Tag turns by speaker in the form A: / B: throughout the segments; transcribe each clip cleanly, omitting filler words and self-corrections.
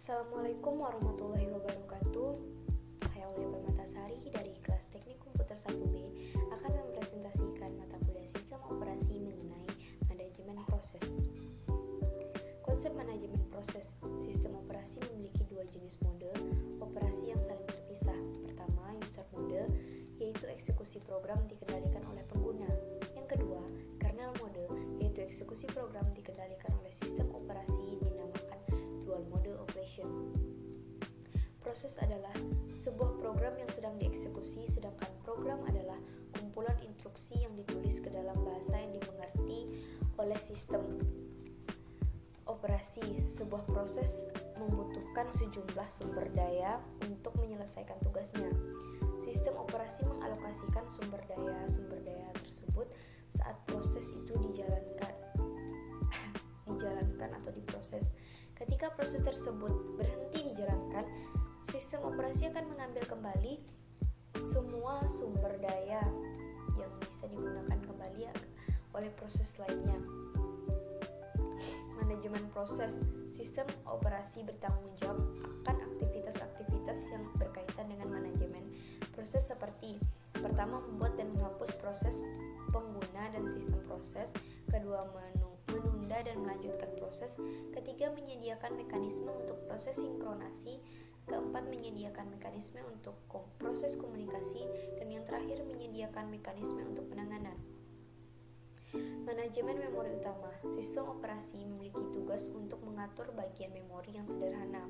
A: Assalamualaikum warahmatullahi wabarakatuh. Saya Aulia Permatasari dari kelas Teknik Komputer 1B akan mempresentasikan mata kuliah Sistem Operasi mengenai manajemen proses. Konsep manajemen proses. Sistem operasi memiliki dua jenis mode operasi yang saling terpisah. Pertama, user mode, yaitu eksekusi program dikendalikan oleh pengguna. Yang kedua, kernel mode, yaitu eksekusi program dikendalikan oleh sistem operasi dinamakan dual mode operation. Proses adalah sebuah program yang sedang dieksekusi, sedangkan program adalah kumpulan instruksi yang ditulis ke dalam bahasa yang dimengerti oleh sistem operasi. Sebuah proses membutuhkan sejumlah sumber daya untuk menyelesaikan tugasnya. Sistem operasi mengalokasikan sumber daya tersebut saat proses itu dijalankan atau diproses. Ketika proses tersebut berhenti dijalankan, sistem operasi akan mengambil kembali semua sumber daya yang bisa digunakan kembali oleh proses lainnya. Manajemen proses. Sistem operasi bertanggung jawab akan aktivitas-aktivitas yang berkaitan dengan manajemen proses seperti: pertama, membuat dan menghapus proses pengguna dan sistem proses; kedua, menunda dan melanjutkan proses; ketiga, menyediakan mekanisme untuk proses sinkronasi; keempat, menyediakan mekanisme untuk proses komunikasi; dan yang terakhir, menyediakan mekanisme untuk penanganan. Manajemen memori utama. Sistem operasi memiliki tugas untuk mengatur bagian memori yang sederhana,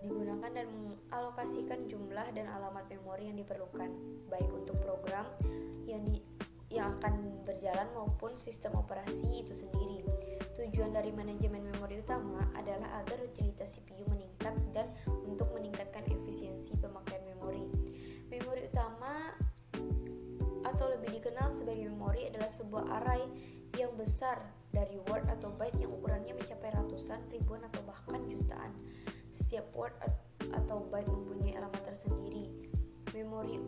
A: digunakan dan mengalokasikan jumlah dan alamat memori yang diperlukan, baik untuk program yang akan berjalan maupun sistem operasi itu sendiri. Tujuan dari manajemen memori utama adalah agar utilitas CPU meningkat dan untuk meningkatkan efisiensi pemakaian memori. Memori utama atau lebih dikenal sebagai memori adalah sebuah array yang besar dari word atau byte yang ukurannya mencapai ratusan, ribuan, atau bahkan jutaan. Setiap word atau byte mempunyai alamat tersendiri. Memori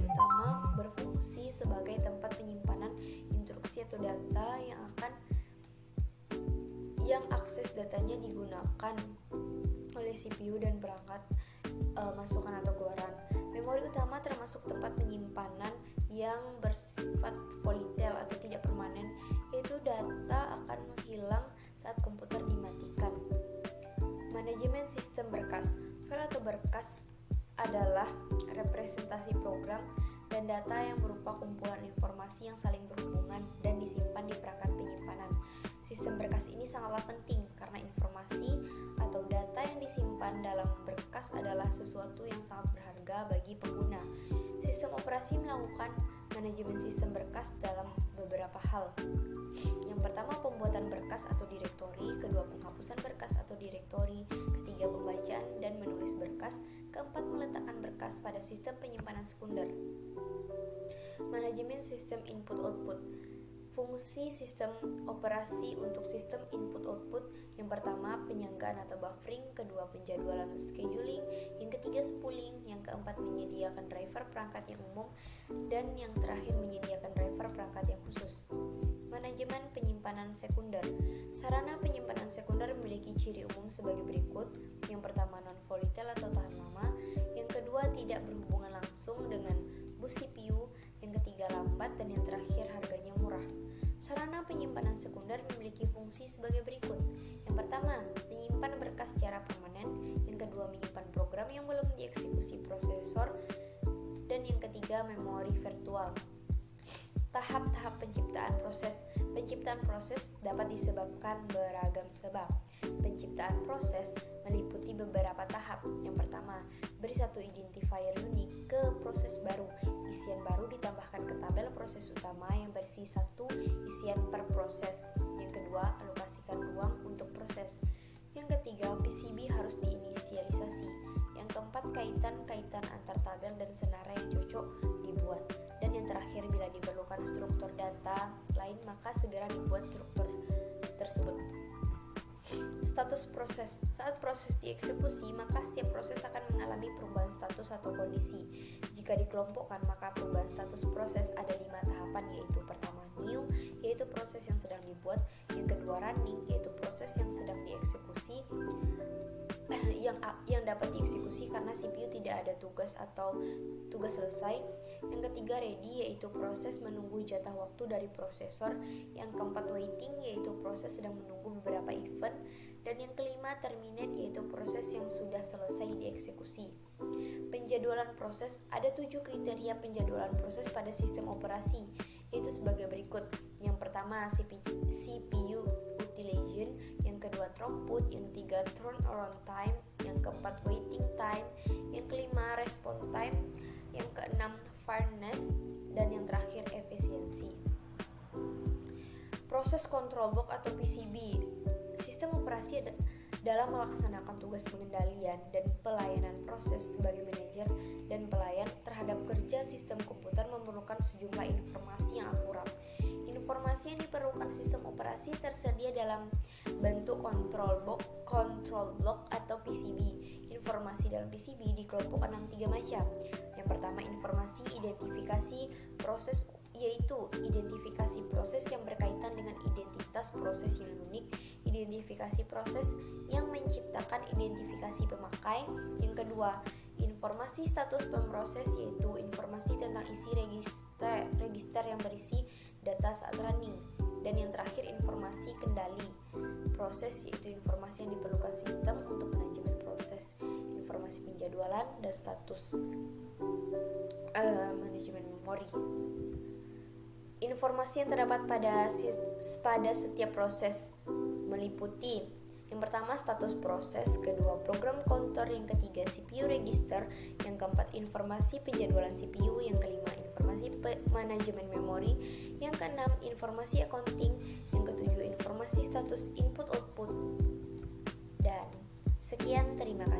A: utama berfungsi sebagai tempat penyimpanan instruksi atau data yang akses datanya digunakan oleh CPU dan perangkat masukan atau keluaran. Memori utama termasuk tempat penyimpanan yang bersifat volatile atau tidak permanen, yaitu data akan menghilang saat komputer dimatikan. Manajemen sistem berkas. File atau berkas adalah representasi program dan data yang berupa kumpulan informasi yang saling berhubungan dan disimpan di perangkat penyimpanan. Sistem berkas ini sangatlah penting karena informasi atau data yang disimpan dalam berkas adalah sesuatu yang sangat berharga bagi pengguna. Sistem operasi melakukan manajemen sistem berkas dalam beberapa hal. Yang pertama, pembuatan berkas atau direktori; kedua, penghapusan berkas atau direktori; ketiga, pembacaan dan menulis berkas; keempat, meletakkan berkas pada sistem penyimpanan sekunder. Manajemen sistem input-output. Fungsi sistem operasi untuk sistem input-output: yang pertama, penyanggaan atau buffering; kedua, penjadwalan atau scheduling; yang ketiga, spooling; yang keempat, menyediakan driver perangkat yang umum; dan yang terakhir, menyediakan driver perangkat yang khusus. Manajemen penyimpanan sekunder. Sarana penyimpanan sekunder memiliki ciri umum sebagai berikut: yang pertama, non-volatile atau tahan lama; yang kedua, tidak berhubungan langsung dengan bus CPU; yang ketiga, lambat; dan yang terakhir, harganya murah. Sarana penyimpanan sekunder memiliki fungsi sebagai berikut: yang pertama, menyimpan berkas secara permanen; yang kedua, menyimpan program yang belum dieksekusi prosesor; dan yang ketiga, memori virtual. Tahap-tahap penciptaan proses. Penciptaan proses dapat disebabkan beragam sebab. Penciptaan proses meliputi beberapa tahap. Yang pertama, beri satu identifier unik ke proses baru. Isian baru ditambahkan ke tabel proses utama yang berisi satu isian per proses. Yang kedua, alokasikan ruang untuk proses. Yang ketiga, PCB harus diinisialisasi. Yang keempat, kaitan-kaitan antar tabel dan senara yang cocok dibuat. Dan yang terakhir, bila diperlukan struktur data lain, maka segera dibuat struktur tersebut. Status proses. Saat proses dieksekusi, maka setiap proses akan mengalami perubahan status atau kondisi. Jika dikelompokkan, maka perubahan status proses ada 5 tahapan, yaitu pertama, new, yaitu proses yang sedang dibuat; yang kedua, running, yaitu proses yang sedang dieksekusi; yang dapat dieksekusi karena CPU tidak ada tugas atau tugas selesai. Yang ketiga ready, yaitu proses menunggu jatah waktu dari prosesor. Yang keempat waiting, yaitu proses sedang menunggu beberapa event. Dan yang kelima terminate, yaitu proses yang sudah selesai dieksekusi. Penjadwalan proses. Ada 7 kriteria penjadwalan proses pada sistem operasi, yaitu sebagai berikut. Yang pertama CPU utilization, yang kedua throughput, yang ketiga turnaround time, yang keempat waiting time, yang kelima response time, yang keenam fairness, dan yang terakhir efisiensi. Proses control block atau PCB. Sistem operasi dalam melaksanakan tugas pengendalian dan pelayanan proses sebagai manajer dan pelayan terhadap kerja sistem komputer memerlukan sejumlah informasi yang akurat. Informasi yang diperlukan sistem operasi tersedia dalam bentuk control block atau PCB. Informasi dalam PCB dikelompokkan dalam 3 macam. Yang pertama informasi identifikasi proses, yaitu identifikasi proses yang berkaitan dengan identitas proses yang unik, identifikasi proses yang menciptakan identifikasi pemakai. Yang kedua, informasi status pemroses, yaitu informasi tentang isi register yang berisi data saat running. Dan yang terakhir, informasi kendali proses, yaitu informasi yang diperlukan sistem untuk manajemen proses, informasi penjadwalan dan status manajemen memori. Informasi yang terdapat pada setiap proses meliputi yang pertama status proses, kedua program counter, yang ketiga CPU register, yang keempat informasi penjadwalan CPU, yang kelima informasi manajemen memori, yang keenam informasi accounting, yang ketujuh informasi status input output. Dan sekian, terima kasih.